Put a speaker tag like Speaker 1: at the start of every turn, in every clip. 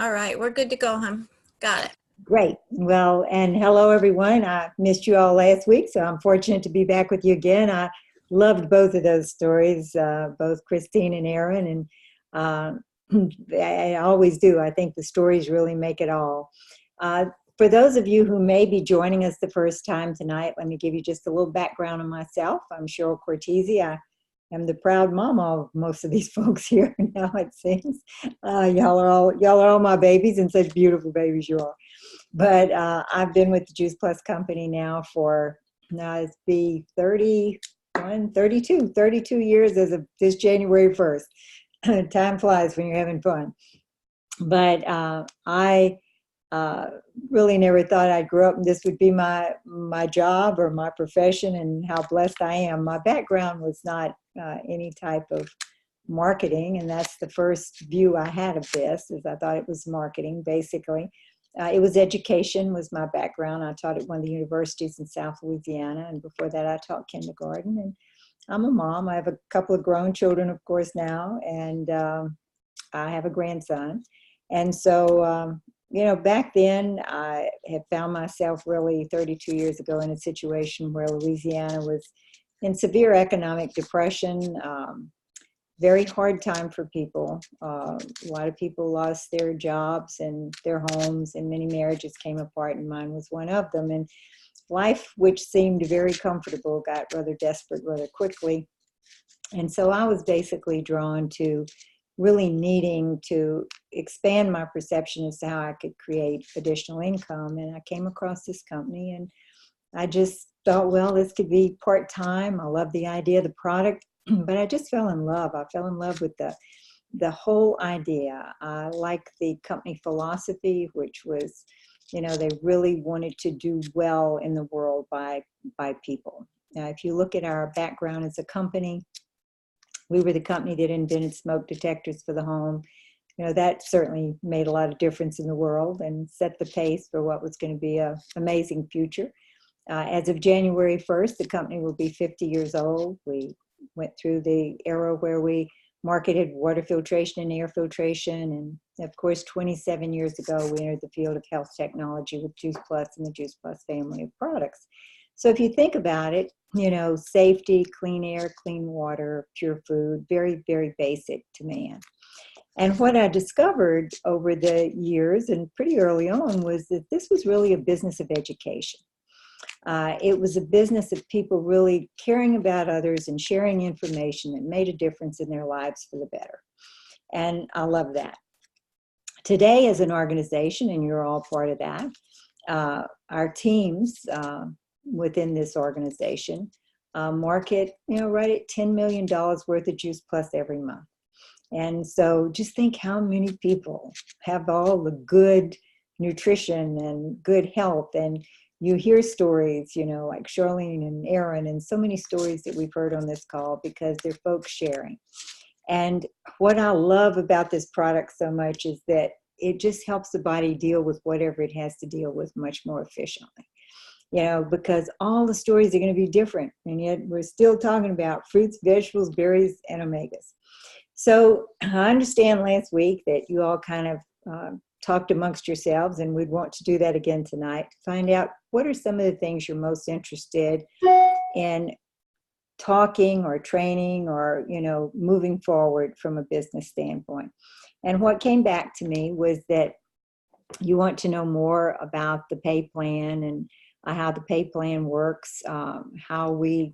Speaker 1: All right, we're good to go, hon. Got it.
Speaker 2: Great. Well, and hello, everyone. I missed you all last week, so I'm fortunate to be back with you again. I loved both of those stories, both Christine and Aaron, and uh, I always do. I think the stories really make it all. Uh, for those of you who may be joining us the first time tonight, let me give you just a little background on myself. I'm Cheryl Cortese. I am the proud mama of most of these folks here now, it seems. Y'all are all my babies, and such beautiful babies you are. But I've been with the Juice Plus company now for, now it's be 32 years as of this January 1st. Time flies when you're having fun. But I really never thought I'd grow up and this would be my job or my profession, and how blessed I am. My background was not any type of marketing, and that's the first view I had of this, is I thought it was marketing, basically. It was education was my background. I taught at one of the universities in South Louisiana, and before that I taught kindergarten. And I'm a mom. I have a couple of grown children, of course, now, and I have a grandson. And so, back then I had found myself really 32 years ago in a situation where Louisiana was in severe economic depression. Very hard time for people. A lot of people lost their jobs and their homes, and many marriages came apart, and mine was one of them. And life, which seemed very comfortable, got rather desperate rather quickly. And so I was basically drawn to really needing to expand my perception as to how I could create additional income. And I came across this company, and I just thought, well, this could be part-time. I love the idea of the product. But I just fell in love. I fell in love with the whole idea. I like the company philosophy, which was, they really wanted to do well in the world by people. Now, if you look at our background as a company, we were the company that invented smoke detectors for the home. That certainly made a lot of difference in the world and set the pace for what was going to be an amazing future. As of January 1st, the company will be 50 years old. We went through the era where we marketed water filtration and air filtration. And of course, 27 years ago, we entered the field of health technology with Juice Plus and the Juice Plus family of products. So if you think about it, safety, clean air, clean water, pure food, very, very basic to man. And what I discovered over the years and pretty early on was that this was really a business of education. It was a business of people really caring about others and sharing information that made a difference in their lives for the better. And I love that. Today, as an organization, and you're all part of that, our teams within this organization market, right at $10 million worth of Juice Plus every month. And so just think how many people have all the good nutrition and good health. And you hear stories, like Charlene and Aaron, and so many stories that we've heard on this call because they're folks sharing. And what I love about this product so much is that it just helps the body deal with whatever it has to deal with much more efficiently. Because all the stories are going to be different. And yet we're still talking about fruits, vegetables, berries, and omegas. So I understand last week that you all kind of talked amongst yourselves, and we'd want to do that again tonight to find out what are some of the things you're most interested in talking or training or, moving forward from a business standpoint. And what came back to me was that you want to know more about the pay plan and how the pay plan works, how we,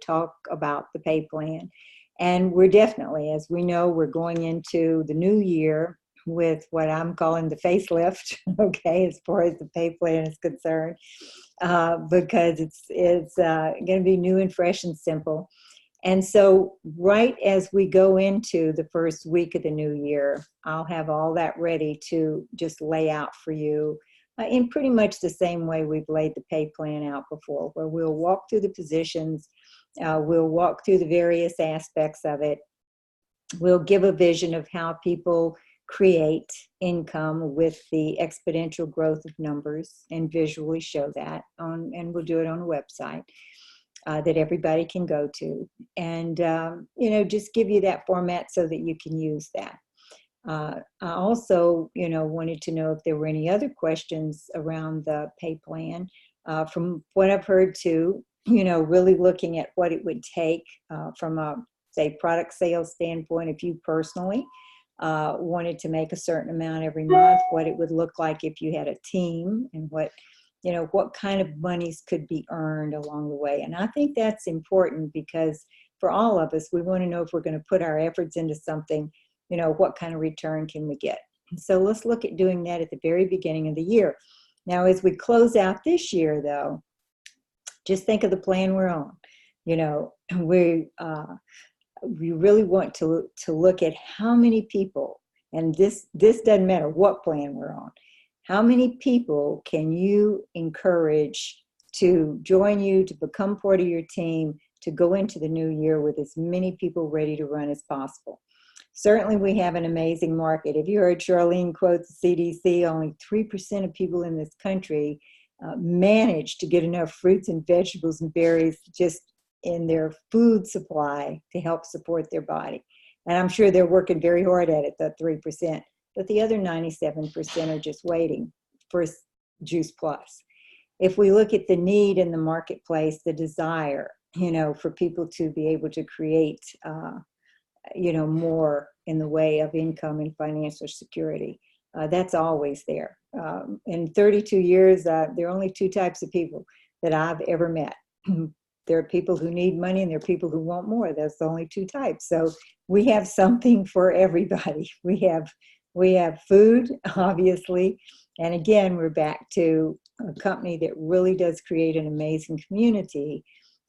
Speaker 2: talk about the pay plan. And we're definitely, as we know, we're going into the new year with what I'm calling the facelift, okay, as far as the pay plan is concerned, because it's going to be new and fresh and simple. And so right as we go into the first week of the new year, I'll have all that ready to just lay out for you in pretty much the same way we've laid the pay plan out before, where we'll walk through the positions, we'll walk through the various aspects of it. We'll give a vision of how people create income with the exponential growth of numbers and visually show that on, and we'll do it on a website that everybody can go to, and just give you that format so that you can use that. I also, wanted to know if there were any other questions around the pay plan. From what I've heard too, really looking at what it would take from a, say, product sales standpoint, if you personally wanted to make a certain amount every month, what it would look like if you had a team, and what kind of monies could be earned along the way. And I think that's important because for all of us, we want to know if we're going to put our efforts into something, what kind of return can we get? So let's look at doing that at the very beginning of the year. Now, as we close out this year, though, just think of the plan we're on. We really want to look at how many people, and this doesn't matter what plan we're on, how many people can you encourage to join you, to become part of your team, to go into the new year with as many people ready to run as possible. Certainly, we have an amazing market. If you heard Charlene quote the CDC, only 3% of people in this country manage to get enough fruits and vegetables and berries just in their food supply to help support their body. And I'm sure they're working very hard at it, the 3%. But the other 97% are just waiting for Juice Plus. If we look at the need in the marketplace, the desire, for people to be able to create more in the way of income and financial security. That's always there. In 32 years, there are only two types of people that I've ever met. There are people who need money and there are people who want more. That's the only two types. So we have something for everybody. We have food, obviously. And again, we're back to a company that really does create an amazing community.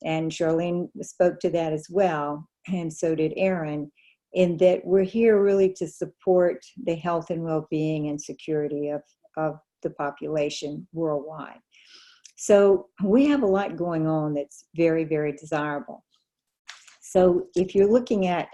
Speaker 2: And Charlene spoke to that as well. And so did Aaron, in that we're here really to support the health and well-being and security of the population worldwide. So we have a lot going on that's very, very desirable. So if you're looking at,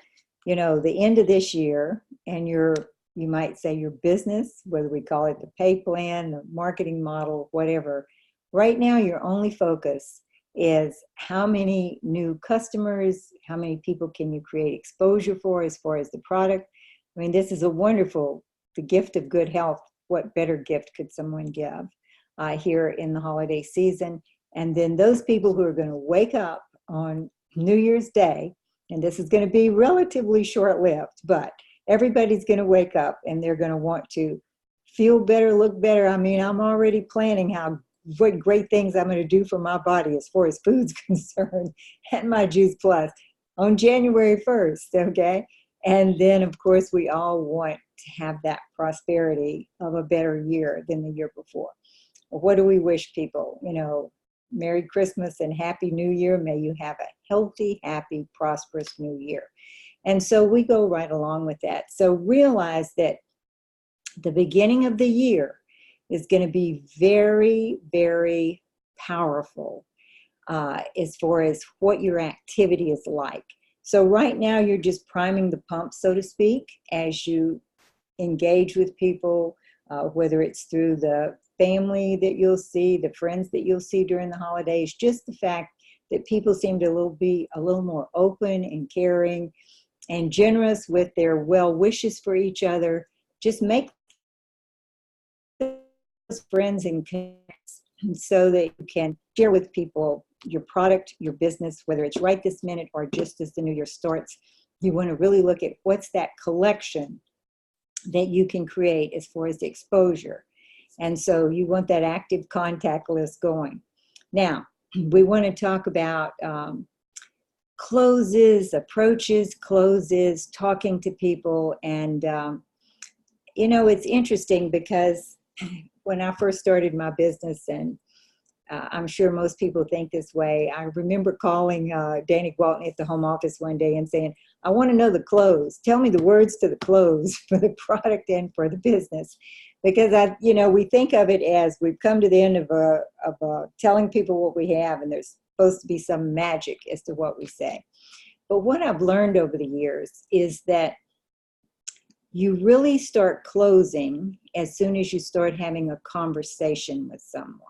Speaker 2: the end of this year and you might say your business, whether we call it the pay plan, the marketing model, whatever, right now your only focus is how many new customers, how many people can you create exposure for as far as the product. I mean, this is the gift of good health. What better gift could someone give here in the holiday season? And then those people who are going to wake up on New Year's Day, and this is going to be relatively short-lived, but everybody's going to wake up and they're going to want to feel better, look better. I mean, I'm already planning what great things I'm going to do for my body as far as food's concerned and my Juice Plus on January 1st, okay? And then, of course, we all want to have that prosperity of a better year than the year before. What do we wish people? Merry Christmas and Happy New Year. May you have a healthy, happy, prosperous new year. And so we go right along with that. So realize that the beginning of the year is going to be very, very powerful as far as what your activity is like. So right now you're just priming the pump, so to speak, as you engage with people, whether it's through the family that you'll see, the friends that you'll see during the holidays. Just the fact that people seem to be a little more open and caring and generous with their well wishes for each other. Just make friends and connects so that you can share with people your product, your business, whether it's right this minute or just as the new year starts. You want to really look at what's that collection that you can create as far as the exposure. And so you want that active contact list going. Now, we want to talk about approaches, closes, talking to people. And, it's interesting because when I first started my business, and I'm sure most people think this way, I remember calling Danny Gwaltney at the home office one day and saying, I want to know the close. Tell me the words to the close for the product and for the business. Because we think of it as we've come to the end of telling people what we have, and there's supposed to be some magic as to what we say. But what I've learned over the years is that you really start closing as soon as you start having a conversation with someone,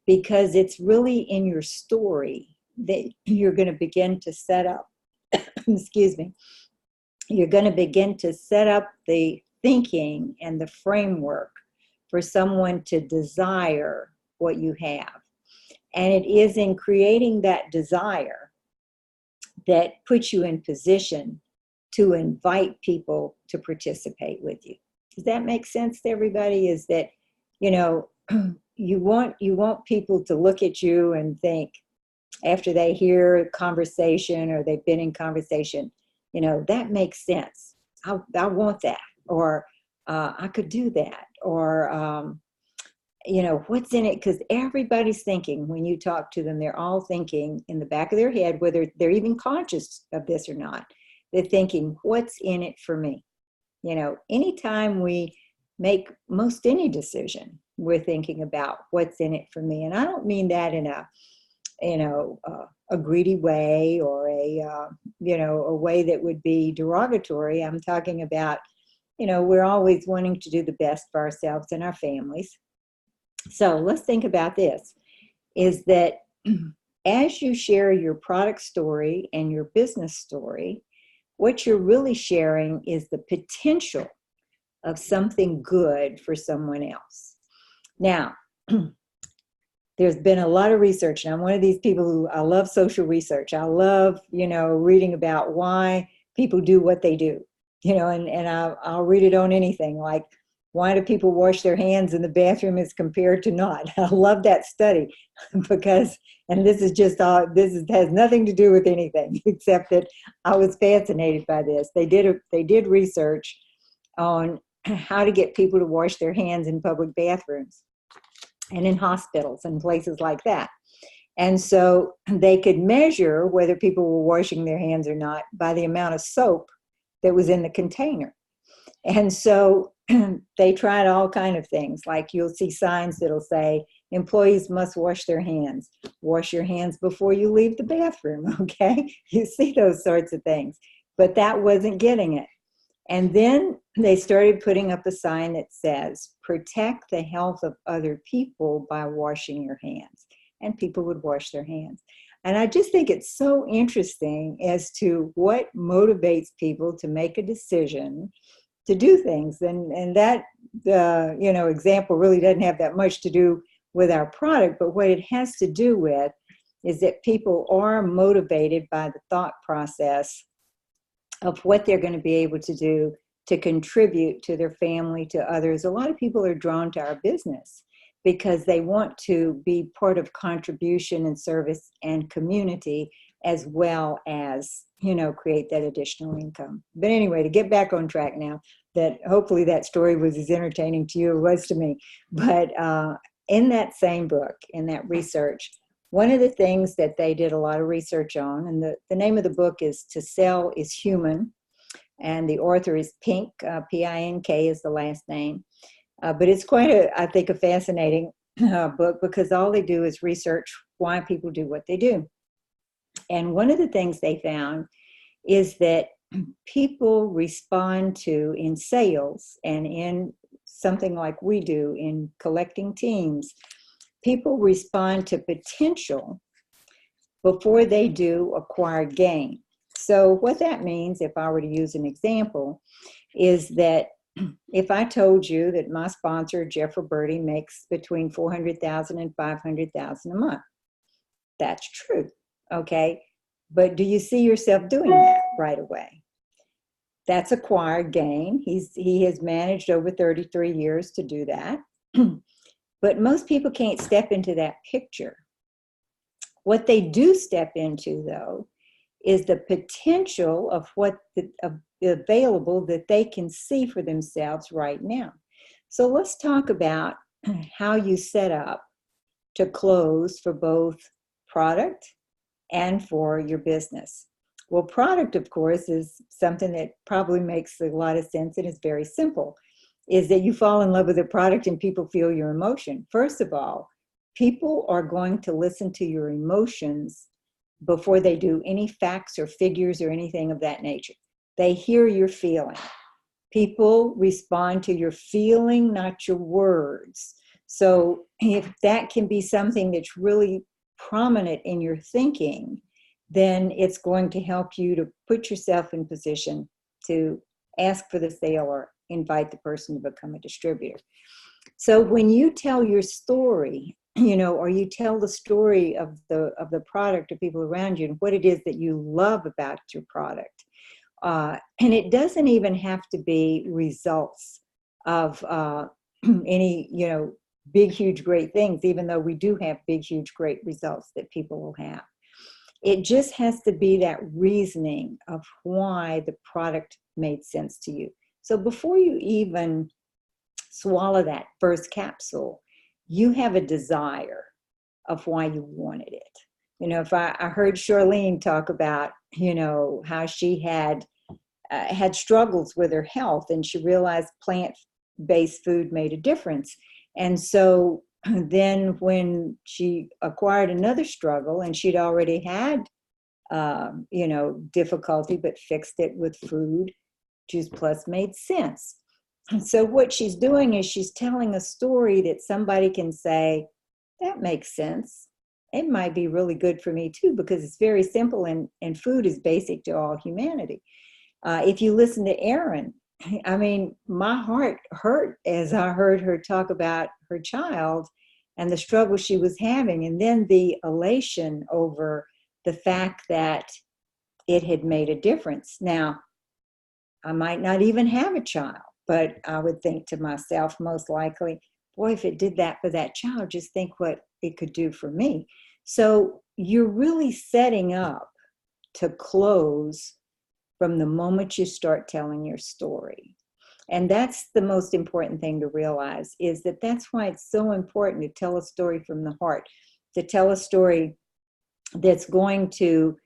Speaker 2: because it's really in your story that you're going to begin to set up, excuse me, you're going to begin to set up the thinking and the framework for someone to desire what you have. And it is in creating that desire that puts you in position to invite people to participate with you. Does that make sense to everybody? Is that, you know, you want people to look at you and think, after they hear a conversation or they've been in conversation, you know, that makes sense. I want that, or I could do that, or you know, what's in it? Because everybody's thinking when you talk to them, they're all thinking in the back of their head, whether they're even conscious of this or not, they're thinking, what's in it for me? You know, anytime we make most any decision, we're thinking about what's in it for me. And I don't mean that in a, you know, a greedy way, or a, you know, a way that would be derogatory. I'm talking about, you know, we're always wanting to do the best for ourselves and our families. So let's think about this, is that as you share your product story and your business story, what you're really sharing is the potential of something good for someone else. Now, there's been a lot of research, and I'm one of these people who, I love social research. I love, you know, reading about why people do what they do, you know, and I'll read it on anything, like, why do people wash their hands in the bathroom as compared to not? I love that study because, and this is just all, has nothing to do with anything except that I was fascinated by this. They did research on how to get people to wash their hands in public bathrooms and in hospitals and places like that. And so they could measure whether people were washing their hands or not by the amount of soap that was in the container. And so they tried all kinds of things, like you'll see signs that'll say, employees must wash their hands. Wash your hands before you leave the bathroom, okay? You see those sorts of things. But that wasn't getting it. And then they started putting up a sign that says, protect the health of other people by washing your hands. And people would wash their hands. And I just think it's so interesting as to what motivates people to make a decision to do things. And that, you know, example really doesn't have that much to do with our product, but what it has to do with is that people are motivated by the thought process of what they're going to be able to do to contribute to their family, to others. A lot of people are drawn to our business because they want to be part of contribution and service and community, as well as, you know, create that additional income. But anyway, to get back on track now, that hopefully that story was as entertaining to you as it was to me. But in that same book, in that research, one of the things that they did a lot of research on, and the name of the book is To Sell is Human, and the author is Pink, P-I-N-K is the last name. But it's quite I think, a fascinating book, because all they do is research why people do what they do. And one of the things they found is that people respond to, in sales and in something like we do in collecting teams, people respond to potential before they do acquired gain. So what that means, if I were to use an example, is that if I told you that my sponsor, Jeff Roberti, makes between $400,000 and $500,000 a month, that's true, okay? But do you see yourself doing that right away? That's acquired gain. He has managed over 33 years to do that. But most people can't step into that picture. What they do step into, though, is the potential of what available that they can see for themselves right now. So let's talk about how you set up to close for both product and for your business. Well, product, of course, is something that probably makes a lot of sense and is very simple, is that you fall in love with a product and people feel your emotion. First of all, people are going to listen to your emotions before they do any facts or figures or anything of that nature. They hear your feeling. People respond to your feeling, not your words. So if that can be something that's really prominent in your thinking, then it's going to help you to put yourself in position to ask for the sale or invite the person to become a distributor. So when you tell your story, or you tell the story of the product to people around you and what it is that you love about your product, and it doesn't even have to be results of any, big, huge, great things, even though we do have big, huge, great results that people will have. It just has to be that reasoning of why the product made sense to you. So before you even swallow that first capsule, you have a desire of why you wanted it. If I heard Charlene talk about, how she had struggles with her health, and she realized plant-based food made a difference. And so then when she acquired another struggle, and she'd already had, difficulty, but fixed it with food, Juice Plus made sense. So what she's doing is she's telling a story that somebody can say, that makes sense. It might be really good for me too, because it's very simple, and food is basic to all humanity. If you listen to Erin, I mean, my heart hurt as I heard her talk about her child and the struggle she was having, and then the elation over the fact that it had made a difference. Now, I might not even have a child, but I would think to myself, most likely, boy, if it did that for that child, just think what it could do for me. So you're really setting up to close from the moment you start telling your story. And that's the most important thing to realize, is that that's why it's so important to tell a story from the heart, to tell a story that's going to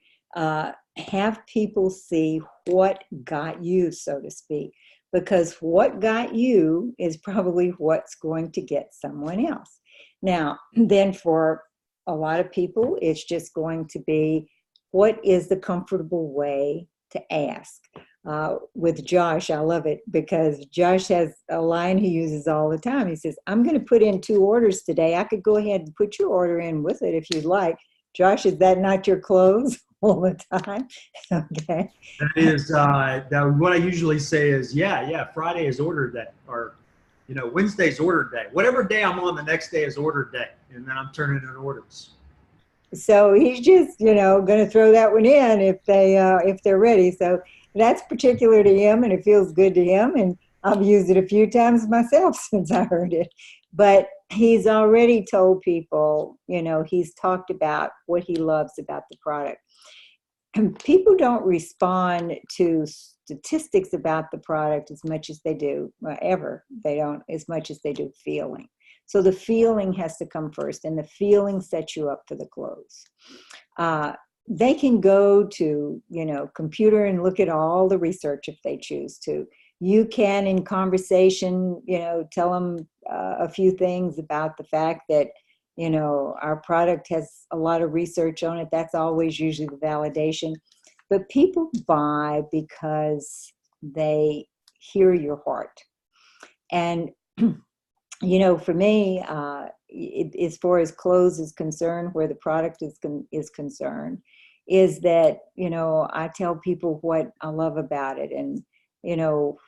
Speaker 2: have people see what got you, so to speak, because what got you is probably what's going to get someone else. Now, then for a lot of people, it's just going to be, what is the comfortable way to ask? With Josh, I love it, because Josh has a line he uses all the time. He says, I'm going to put in 2 orders today. I could go ahead and put your order in with it if you'd like. Josh, is that not your close all the time? Okay.
Speaker 3: That is, that what I usually say is, yeah, Friday is order day, or, Wednesday's order day. Whatever day I'm on, the next day is order day. And then I'm turning in orders.
Speaker 2: So he's just, going to throw that one in if they're ready. So that's particular to him, and it feels good to him. And I've used it a few times myself since I heard it. But he's already told people, he's talked about what he loves about the product. And people don't respond to statistics about the product as much as they do, they don't as much as they do feeling. So the feeling has to come first, and the feeling sets you up for the close. They can go to, computer and look at all the research if they choose to. You can, in conversation, tell them a few things about the fact that, our product has a lot of research on it. That's always usually the validation. But people buy because they hear your heart. And for me, as far as clothes is concerned, where the product is concerned, is that, I tell people what I love about it, and,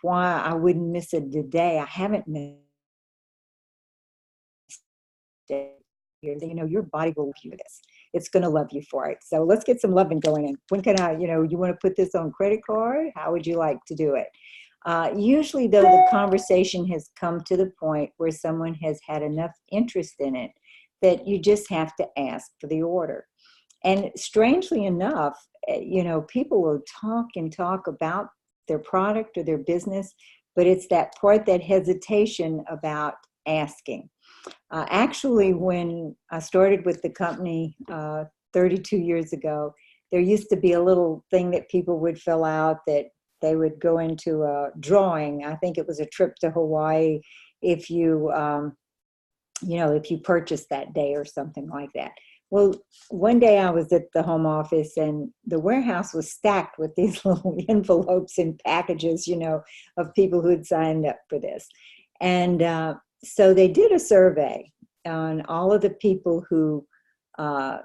Speaker 2: why I wouldn't miss it today. I haven't missed it. Your body will love you for this. It's going to love you for it. So let's get some loving going in. When can I, you want to put this on credit card? How would you like to do it? Usually, though, the conversation has come to the point where someone has had enough interest in it that you just have to ask for the order. And strangely enough, people will talk about their product or their business, but it's that part, that hesitation about asking. Actually, when I started with the company 32 years ago, there used to be a little thing that people would fill out that they would go into a drawing. I think it was a trip to Hawaii if you, if you purchased that day or something like that. Well, one day I was at the home office, and the warehouse was stacked with these little envelopes and packages, of people who had signed up for this. And so they did a survey on all of the people who and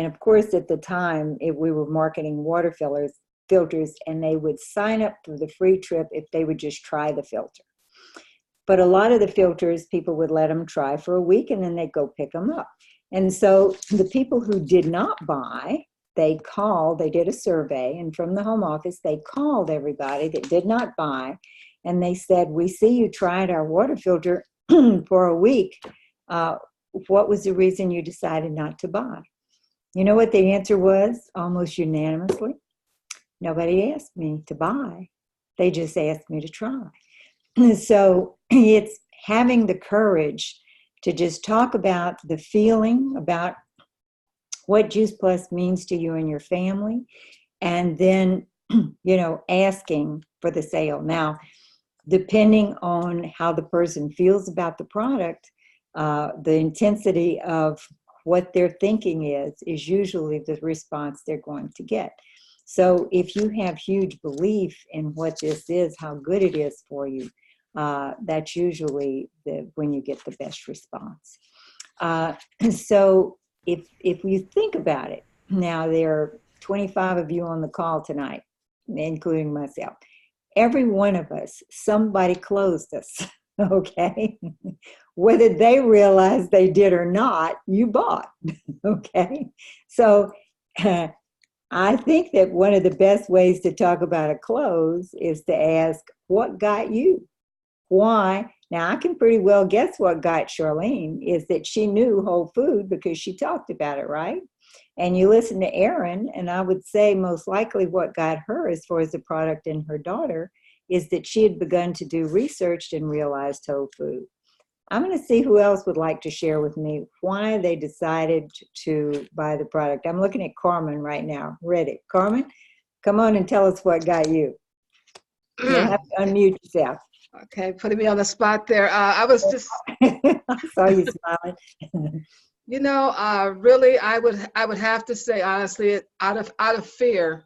Speaker 2: of course at the time we were marketing water fillers. filters, and they would sign up for the free trip if they would just try the filter. But a lot of the filters, people would let them try for a week and then they'd go pick them up. And so the people who did not buy, they did a survey, and from the home office, they called everybody that did not buy, and they said, we see you tried our water filter for a week. What was the reason you decided not to buy? You know what the answer was almost unanimously? Nobody asked me to buy. They just asked me to try. So it's having the courage to just talk about the feeling, about what Juice Plus means to you and your family, and then, asking for the sale. Now, depending on how the person feels about the product, the intensity of what their thinking is usually the response they're going to get. So if you have huge belief in what this is, how good it is for you, that's usually when you get the best response. So if you think about it, now there are 25 of you on the call tonight, including myself. Every one of us, somebody closed us, okay? Whether they realized they did or not, you bought, okay? So I think that one of the best ways to talk about a close is to ask, what got you? Why? Now, I can pretty well guess what got Charlene is that she knew Whole Food because she talked about it, right? And you listen to Erin, and I would say most likely what got her as far as the product and her daughter is that she had begun to do research and realized Whole Food. I'm going to see who else would like to share with me why they decided to buy the product. I'm looking at Carmen right now. Ready? Carmen, come on and tell us what got you. You'll have to unmute yourself.
Speaker 4: Okay, putting me on the spot there. I was just,
Speaker 2: I saw you smiling.
Speaker 4: really, I would have to say honestly, out of fear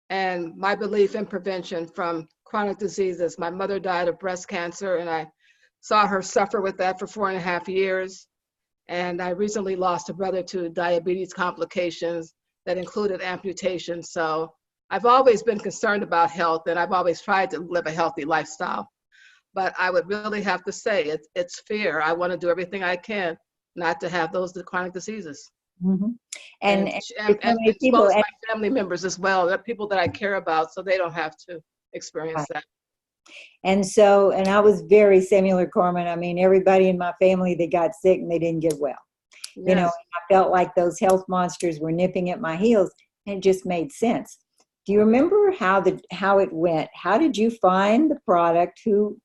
Speaker 4: and my belief in prevention from chronic diseases. My mother died of breast cancer, and I saw her suffer with that for 4.5 years. And I recently lost a brother to diabetes complications that included amputation. So I've always been concerned about health, and I've always tried to live a healthy lifestyle. But I would really have to say it's fear. I want to do everything I can not to have those chronic diseases.
Speaker 2: Mm-hmm. And
Speaker 4: expose my family members as well, the people that I care about, so they don't have to experience that.
Speaker 2: And so, and I was very similar, Carmen. I mean, everybody in my family, they got sick and they didn't get well.
Speaker 4: Yes.
Speaker 2: I felt like those health monsters were nipping at my heels, and it just made sense. Do you remember how it went? How did you find the product? Who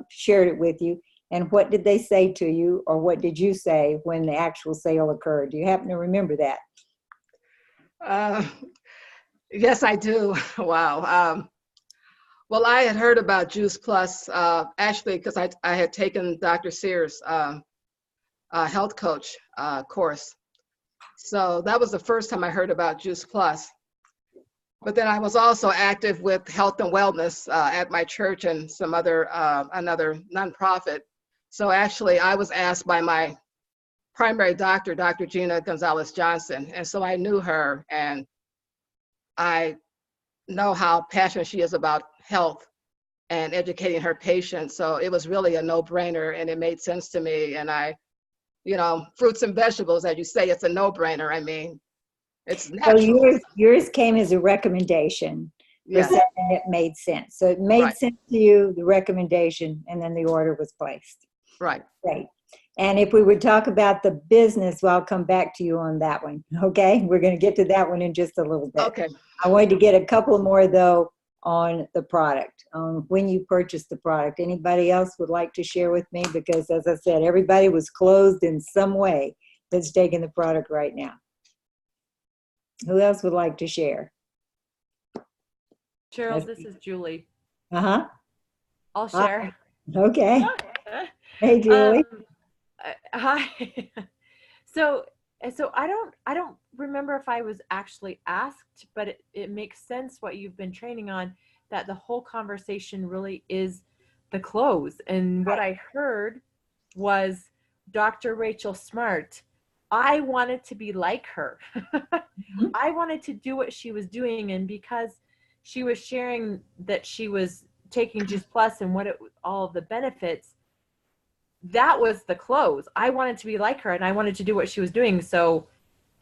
Speaker 2: shared it with you? And what did they say to you, or what did you say when the actual sale occurred? Do you happen to remember that?
Speaker 4: Yes, I do. Wow. Well, I had heard about Juice Plus, actually, because I had taken Dr. Sears' health coach course. So that was the first time I heard about Juice Plus. But then I was also active with health and wellness at my church and some other, another nonprofit. So actually I was asked by my primary doctor, Dr. Gina Gonzalez Johnson. And so I knew her, and I know how passionate she is about health and educating her patients. So it was really a no-brainer, and it made sense to me. And fruits and vegetables, as you say, it's a no-brainer. I mean, it's natural.
Speaker 2: So yours came as a recommendation.
Speaker 4: Yes.
Speaker 2: For something that made sense. So it made sense to you, the recommendation, and then the order was placed.
Speaker 4: Right.
Speaker 2: Great. And if we would talk about the business, well, I'll come back to you on that one. Okay. We're going to get to that one in just a little bit.
Speaker 4: Okay.
Speaker 2: I wanted to get a couple more, though, on the product, on when you purchased the product. Anybody else would like to share with me? Because, as I said, everybody was closed in some way that's taking the product right now. Who else would like to share?
Speaker 5: Cheryl, this is Julie.
Speaker 2: Uh-huh.
Speaker 5: I'll share.
Speaker 2: Okay. Hey, Julie.
Speaker 5: Hi. So I don't remember if I was actually asked, but it makes sense what you've been training on, that the whole conversation really is the close. And what I heard was Dr. Rachel Smart. I wanted to be like her. I wanted to do what she was doing. And because she was sharing that she was taking Juice Plus and what all of the benefits. That was the close. I wanted to be like her, and I wanted to do what she was doing. So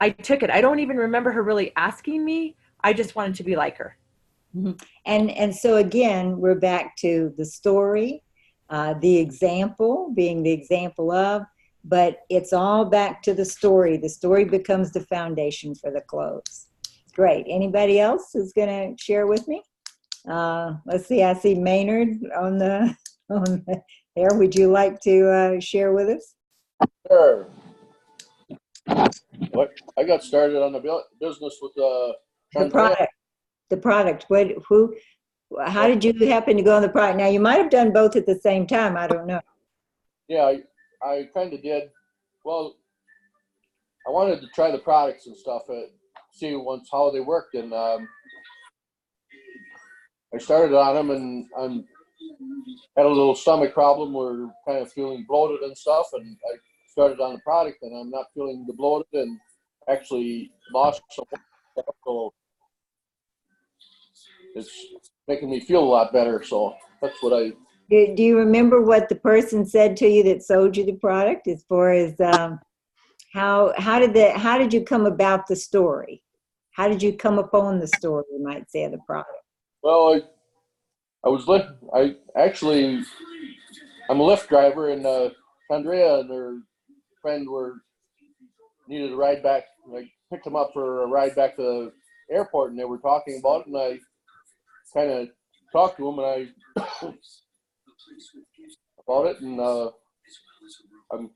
Speaker 5: I took it. I don't even remember her really asking me. I just wanted to be like her.
Speaker 2: Mhm. And so again, we're back to the story, the example, being the example of, but it's all back to the story. The story becomes the foundation for the close. Great. Anybody else who's going to share with me? Let's see. I see Maynard on the there. Would you like to share with us?
Speaker 6: Sure. What I got started on the business with
Speaker 2: The
Speaker 6: Chandra.
Speaker 2: product. The product. How did you happen to go on the product? Now you might have done both at the same time. I don't know.
Speaker 6: Yeah, I kind of did. Well, I wanted to try the products and stuff, see once how they worked, and I started on them, and I had a little stomach problem. We're kind of feeling bloated and stuff, and I started on the product, and I'm not feeling the bloated, and actually lost some weight, so it's making me feel a lot better. So that's what I.
Speaker 2: Do you remember what the person said to you that sold you the product, as far as how did you come about the story? How did you come upon the story, you might say, of the product?
Speaker 6: Well, I'm a Lyft driver, and Andrea and her friend needed a ride back. I picked them up for a ride back to the airport, and they were talking about it, and I kind of talked to them, and about it, and I'm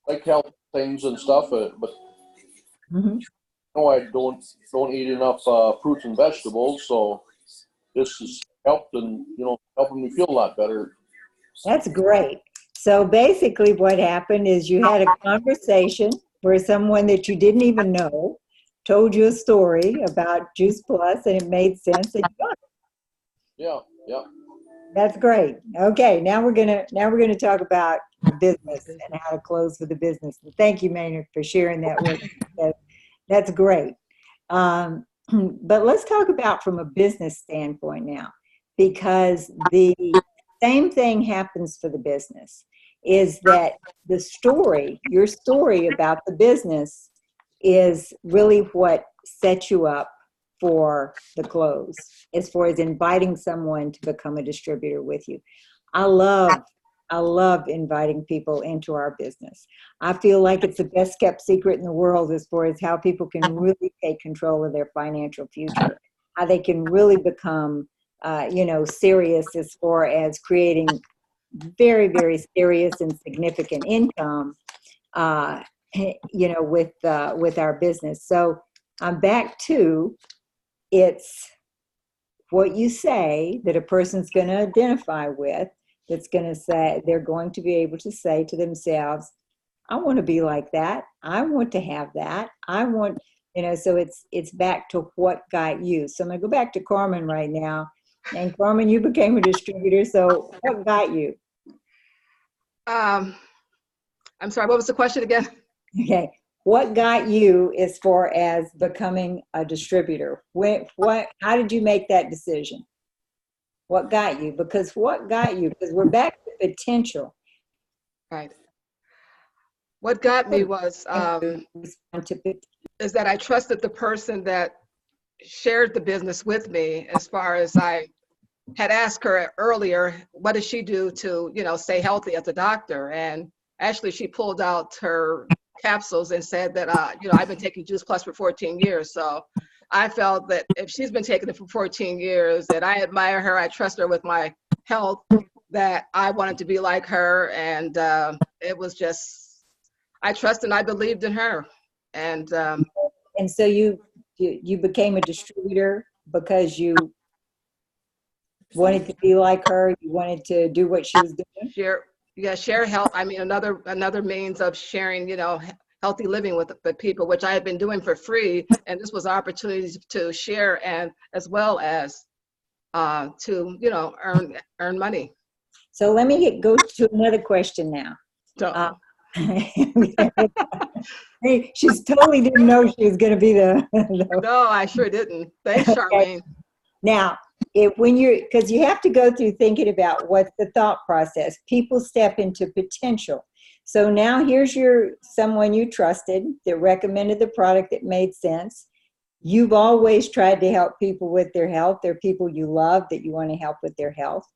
Speaker 6: like health things and stuff, but
Speaker 2: Mm-hmm.
Speaker 6: no, I don't eat enough fruits and vegetables, so this has helped, and helping me feel a lot better.
Speaker 2: That's great. So basically what happened is you had a conversation where someone that you didn't even know told you a story about Juice Plus, and it made sense, and you got it.
Speaker 6: Yeah.
Speaker 2: That's great. Okay, now we're gonna talk about business and how to close for the business. Thank you, Maynard, for sharing that with us. That's great. But let's talk about from a business standpoint now, because the same thing happens for the business, is that the story, your story about the business, is really what sets you up for the close, as far as inviting someone to become a distributor with you. I love inviting people into our business. I feel like it's the best kept secret in the world, as far as how people can really take control of their financial future, how they can really become, serious as far as creating very, very serious and significant income, with our business. So I'm back to, it's what you say that a person's going to identify with, that's going to say, they're going to be able to say to themselves, I want to be like that. I want to have that. I want, so it's back to what got you. So I'm going to go back to Carmen right now. And Carmen, you became a distributor. So what got you?
Speaker 4: I'm sorry, what was the question again?
Speaker 2: Okay. What got you as far as becoming a distributor? How did you make that decision? What got you? Because we're back to potential.
Speaker 4: Right. What got me was is that I trusted the person that shared the business with me, as far as I had asked her earlier, what does she do to, stay healthy as a doctor? And actually she pulled out her capsules and said that, I've been taking Juice Plus for 14 years. So I felt that if she's been taking it for 14 years, that I admire her, I trust her with my health, that I wanted to be like her. And it was just, I trusted and I believed in her. And
Speaker 2: so you became a distributor because you wanted to be like her, you wanted to do what she was doing?
Speaker 4: Share health. I mean, another means of sharing, healthy living with people, which I had been doing for free, and this was an opportunity to share, and as well as to earn money.
Speaker 2: So let me go to another question now. Hey, she's totally didn't know she was going to be the
Speaker 4: No, I sure didn't. Thanks, Charlene.
Speaker 2: Now, because you have to go through thinking about what's the thought process. People step into potential. So now here's someone you trusted that recommended the product that made sense. You've always tried to help people with their health. They're people you love that you want to help with their health.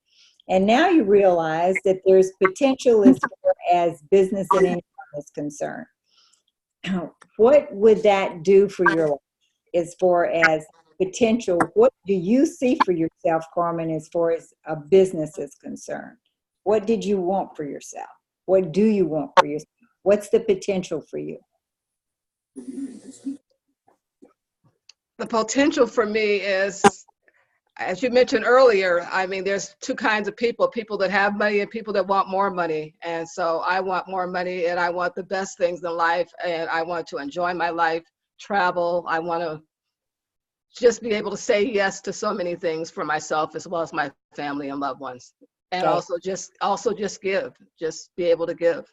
Speaker 2: And now you realize that there's potential as far as business and income is concerned. What would that do for your life as far as potential? What do you see for yourself, Carmen, as far as a business is concerned? What did you want for yourself? What do you want for yourself? What's the potential for you?
Speaker 4: The potential for me is, as you mentioned earlier, I mean, there's two kinds of people that have money and people that want more money. And so I want more money and I want the best things in life and I want to enjoy my life, travel. I want to just be able to say yes to so many things for myself as well as my family and loved ones. And
Speaker 2: Okay.
Speaker 4: also just give, just be able to give.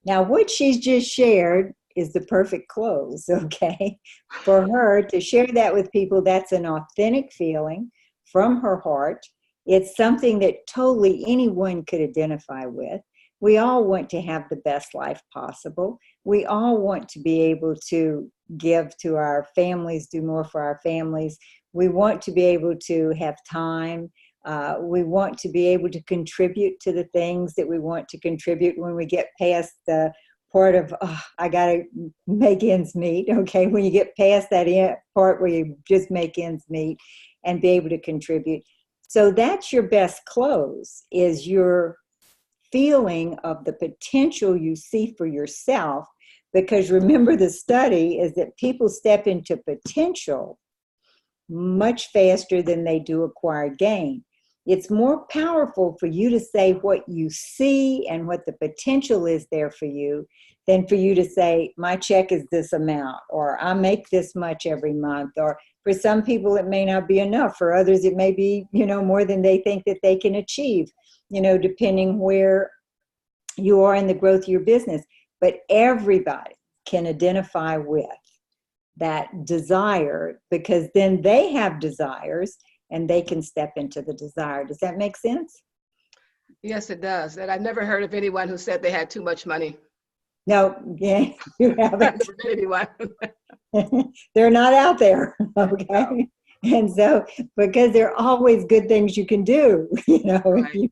Speaker 2: Now, what she's just shared is the perfect close, okay? For her to share that with people, that's an authentic feeling from her heart. It's something that totally anyone could identify with. We all want to have the best life possible. We all want to be able to give to our families, do more for our families. We want to be able to have time. We want to be able to contribute to the things that we want to contribute when we get past the part of, oh, I got to make ends meet, okay? When you get past that part where you just make ends meet and be able to contribute. So that's your best close, is your feeling of the potential you see for yourself. Because remember, the study is that people step into potential much faster than they do acquired gain. It's more powerful for you to say what you see and what the potential is there for you than for you to say, my check is this amount, or I make this much every month. Or for some people, it may not be enough. For others, it may be, more than they think that they can achieve, depending where you are in the growth of your business. But everybody can identify with that desire, because then they have desires and they can step into the desire. Does that make sense?
Speaker 4: Yes, it does. And I've never heard of anyone who said they had too much money.
Speaker 2: No, yeah, you
Speaker 4: I've
Speaker 2: haven't.
Speaker 4: never met anyone.
Speaker 2: They're not out there, okay? No. And so, because there are always good things you can do,
Speaker 4: Right.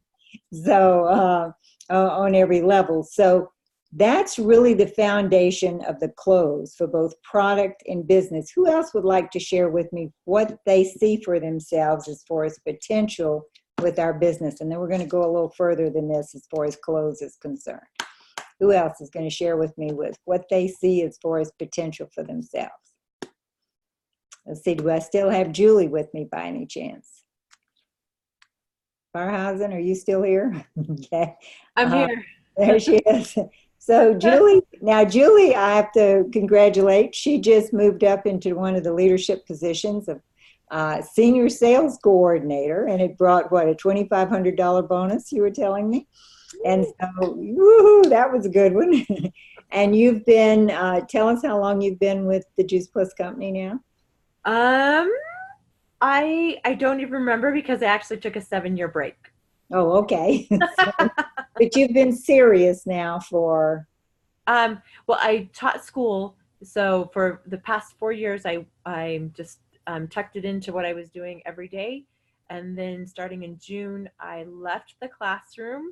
Speaker 2: So on every level. So that's really the foundation of the close for both product and business. Who else would like to share with me what they see for themselves as far as potential with our business? And then we're going to go a little further than this as far as close is concerned. Who else is going to share with me with what they see as far as potential for themselves? Let's see, do I still have Julie with me by any chance? Farhausen, are you still here? Okay.
Speaker 5: I'm here.
Speaker 2: There she is. So Julie, I have to congratulate. She just moved up into one of the leadership positions of senior sales coordinator, and it brought, what, a $2,500 bonus, you were telling me? And so, woohoo, that was a good one. And you've been, tell us how long you've been with the Juice Plus company now?
Speaker 5: I don't even remember, because I actually took a 7-year break.
Speaker 2: Oh, okay. But you've been serious now for?
Speaker 5: Well, I taught school, so for the past 4 years, I just tucked it into what I was doing every day, and then starting in June, I left the classroom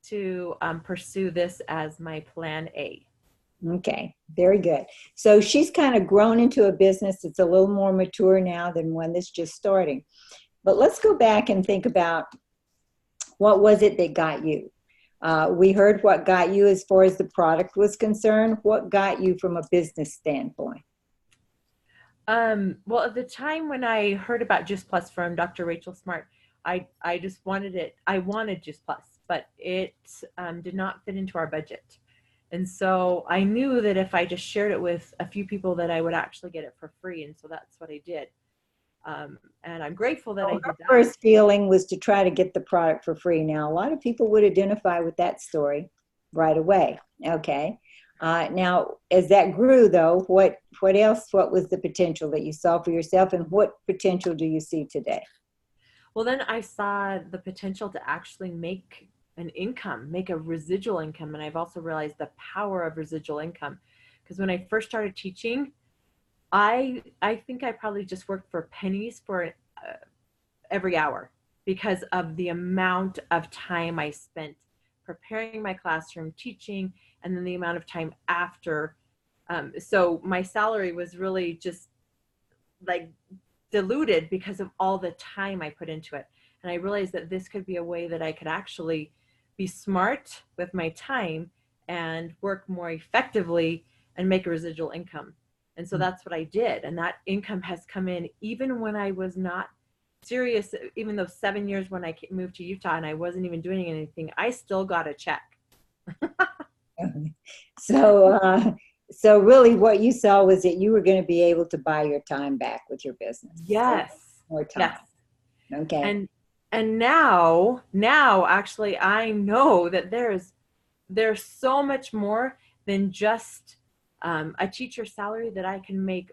Speaker 5: to pursue this as my plan A.
Speaker 2: Okay, very good. So she's kind of grown into a business that's a little more mature now than one that's just starting. But let's go back and think about, what was it that got you? We heard what got you as far as the product was concerned. What got you from a business standpoint?
Speaker 5: Well, at the time when I heard about Juice Plus from Dr. Rachel Smart, I just wanted it. I wanted Juice Plus, but it did not fit into our budget. And so I knew that if I just shared it with a few people, that I would actually get it for free. And so that's what I did. And I'm grateful that I did that.
Speaker 2: First feeling was to try to get the product for free. Now, a lot of people would identify with that story right away. Okay. Now, as that grew, though, what else? What was the potential that you saw for yourself, and what potential do you see today?
Speaker 5: Well, then I saw the potential to actually make an income, make a residual income. And I've also realized the power of residual income. Because when I first started teaching, I think I probably just worked for pennies for every hour because of the amount of time I spent preparing my classroom, teaching, and then the amount of time after. So my salary was really just like diluted because of all the time I put into it. And I realized that this could be a way that I could actually be smart with my time and work more effectively and make a residual income. And so that's what I did. And that income has come in even when I was not serious, even though 7 years when I moved to Utah and I wasn't even doing anything, I still got a check.
Speaker 2: So really what you saw was that you were going to be able to buy your time back with your business.
Speaker 5: Yes.
Speaker 2: More time.
Speaker 5: Yes.
Speaker 2: Okay.
Speaker 5: And now actually I know that there's so much more than just a teacher salary that I can make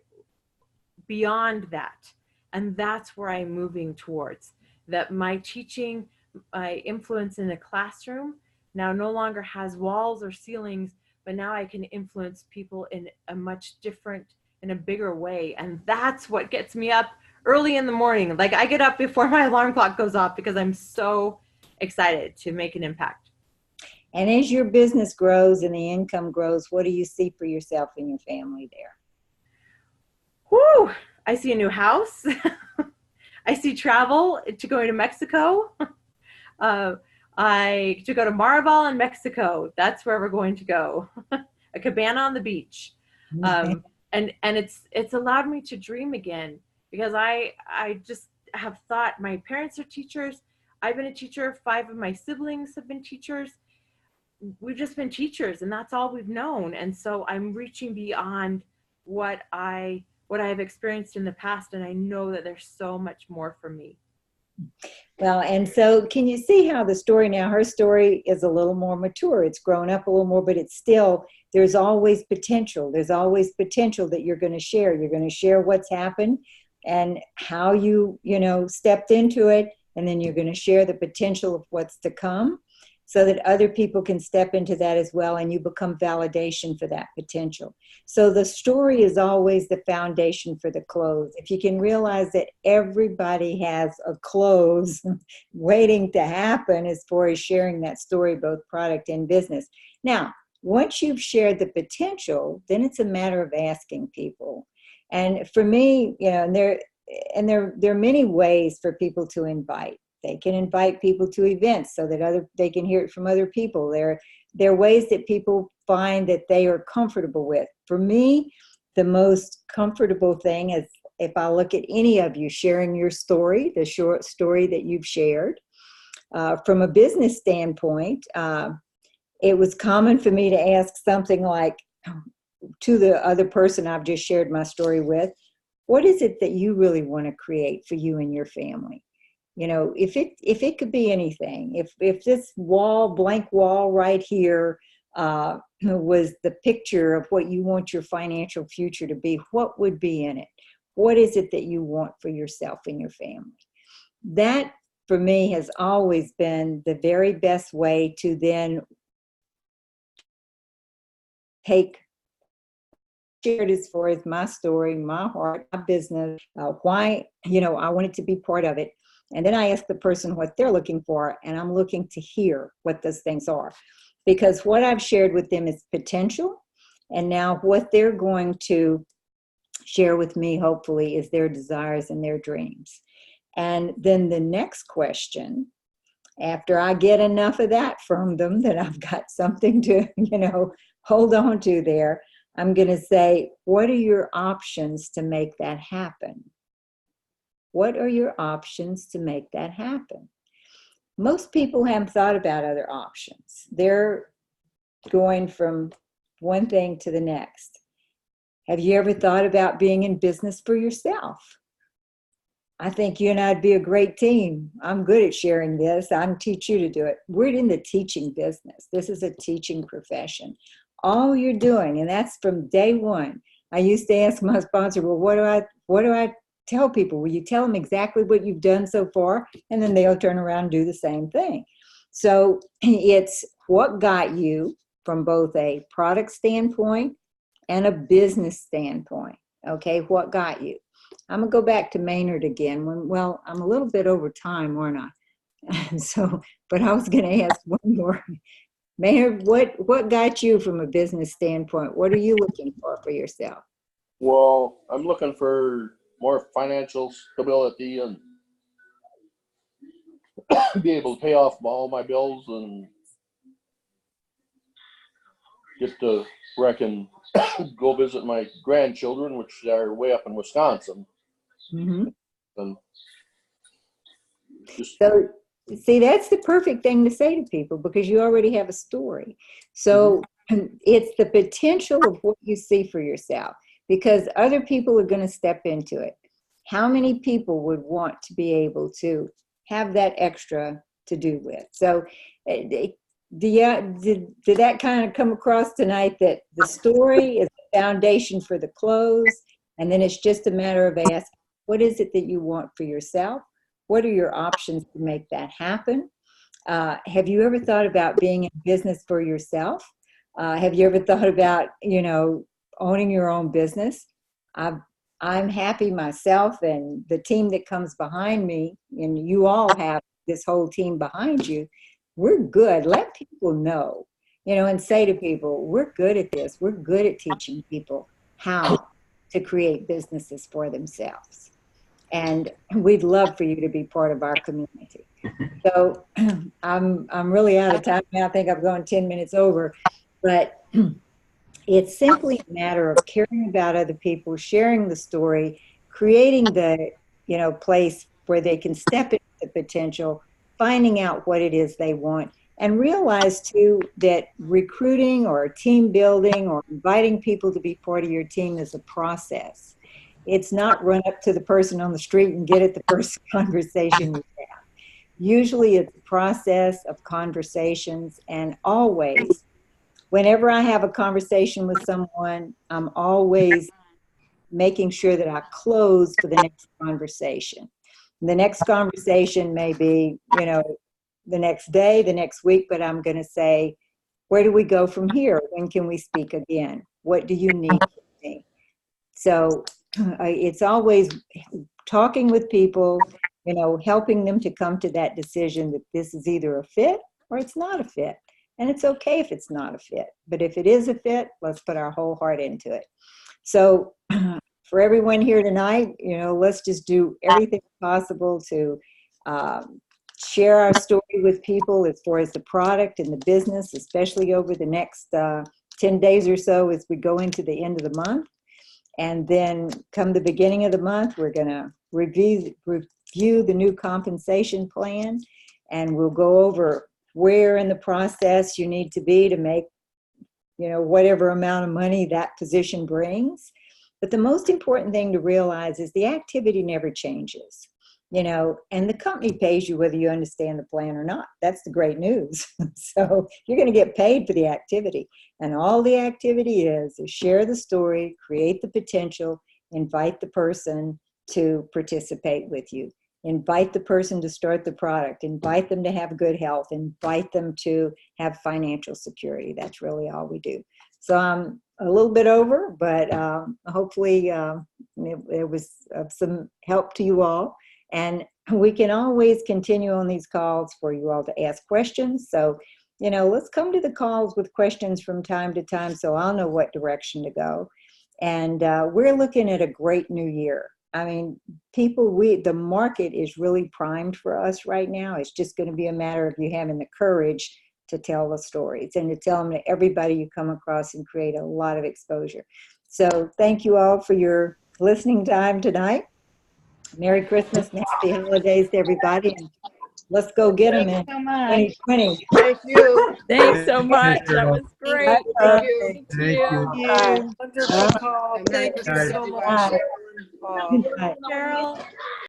Speaker 5: beyond that. And that's where I'm moving towards, that my teaching, my influence in a classroom now no longer has walls or ceilings, but now I can influence people in a much different, in a bigger way. And that's what gets me up early in the morning. Like I get up before my alarm clock goes off because I'm so excited to make an impact.
Speaker 2: And as your business grows and the income grows, what do you see for yourself and your family there?
Speaker 5: Whew, I see a new house. I see travel to going to Mexico. To go to Maribel in Mexico. That's where we're going to go. A cabana on the beach. And it's allowed me to dream again, because I just have thought, my parents are teachers. I've been a teacher. 5 of my siblings have been teachers. We've just been teachers, and that's all we've known. And so I'm reaching beyond what I have experienced in the past, and I know that there's so much more for me.
Speaker 2: Well, and so can you see how the story now, her story is a little more mature. It's grown up a little more, but it's still, there's always potential. There's always potential that you're going to share. You're going to share what's happened and how you stepped into it. And then you're going to share the potential of what's to come, so that other people can step into that as well, and you become validation for that potential. So the story is always the foundation for the close. If you can realize that everybody has a close waiting to happen as far as sharing that story, both product and business. Now, once you've shared the potential, then it's a matter of asking people. And for me, there are many ways for people to invite. They can invite people to events so that they can hear it from other people. There are ways that people find that they are comfortable with. For me, the most comfortable thing is if I look at any of you sharing your story, the short story that you've shared. From a business standpoint, it was common for me to ask something like to the other person I've just shared my story with, what is it that you really want to create for you and your family? If it could be anything, if this blank wall right here was the picture of what you want your financial future to be, what would be in it? What is it that you want for yourself and your family? That, for me, has always been the very best way to then share it as far as my story, my heart, my business, why, I wanted to be part of it. And then I ask the person what they're looking for, and I'm looking to hear what those things are. Because what I've shared with them is potential, and now what they're going to share with me, hopefully, is their desires and their dreams. And then the next question, after I get enough of that from them, that I've got something to, hold on to there, I'm going to say, what are your options to make that happen? What are your options to make that happen? Most people haven't thought about other options. They're going from one thing to the next. Have you ever thought about being in business for yourself? I think you and I'd be a great team. I'm good at sharing this. I can teach you to do it. We're in the teaching business. This is a teaching profession. all you're doing, and that's from day one. I used to ask my sponsor, well, what do I tell people? Will you tell them exactly what you've done so far? And then they'll turn around and do the same thing. So it's what got you from both a product standpoint and a business standpoint. Okay, what got you? I'm gonna go back to Maynard again. Well, I'm a little bit over time, aren't I? So, but I was gonna ask one more. Maynard, what got you from a business standpoint? What are you looking for yourself?
Speaker 6: Well, I'm looking for more financial stability and be able to pay off all my bills and get to where I can go visit my grandchildren, which are way up in Wisconsin.
Speaker 2: Mm-hmm.
Speaker 6: And just,
Speaker 2: So, see, that's the perfect thing to say to people because you already have a story. So it's the potential of what you see for yourself because other people are going to step into it. How many people would want to be able to have that extra to do with? So did that kind of come across tonight that the story is the foundation for the close, and then it's just a matter of asking, what is it that you want for yourself? What are your options to make that happen? Have you ever thought about being in business for yourself? Have you ever thought about, owning your own business? I'm happy myself and the team that comes behind me, and you all have this whole team behind you. We're good. Let people know, and say to people, we're good at this. We're good at teaching people how to create businesses for themselves. And we'd love for you to be part of our community. So I'm really out of time now. I think I've gone 10 minutes over, but it's simply a matter of caring about other people, sharing the story, creating the, place where they can step into the potential, finding out what it is they want, and realize too that recruiting or team building or inviting people to be part of your team is a process. It's not run up to the person on the street and get at the first conversation you have. Usually it's a process of conversations, and always, whenever I have a conversation with someone, I'm always making sure that I close for the next conversation. The next conversation may be, the next day, the next week, but I'm going to say, where do we go from here? When can we speak again? What do you need from me? So it's always talking with people, helping them to come to that decision that this is either a fit or it's not a fit. And it's okay if it's not a fit. But if it is a fit, let's put our whole heart into it. So for everyone here tonight, let's just do everything possible to share our story with people as far as the product and the business, especially over the next 10 days or so as we go into the end of the month. And then come the beginning of the month, we're going to review the new compensation plan, and we'll go over where in the process you need to be to make, whatever amount of money that position brings. But the most important thing to realize is the activity never changes, and the company pays you whether you understand the plan or not. That's the great news. So you're going to get paid for the activity. And all the activity is share the story, create the potential, invite the person to participate with you. Invite the person to start the product, invite them to have good health, invite them to have financial security. That's really all we do. So I'm a little bit over, but hopefully it was of some help to you all. And we can always continue on these calls for you all to ask questions. So, let's come to the calls with questions from time to time so I'll know what direction to go. And we're looking at a great new year. I mean, the market is really primed for us right now. It's just going to be a matter of you having the courage to tell the stories and to tell them to everybody you come across and create a lot of exposure. So thank you all for your listening time tonight. Merry Christmas and happy holidays to everybody. And let's go get them in 2020.
Speaker 4: Thank you.
Speaker 5: Thanks so much. That was great.
Speaker 4: Thank you.
Speaker 3: Thank you.
Speaker 2: Bye.
Speaker 1: Wonderful call.
Speaker 4: Good night.
Speaker 1: Thank you so much.
Speaker 2: Bye.
Speaker 1: Sharon.
Speaker 2: Good night.
Speaker 5: Cheryl.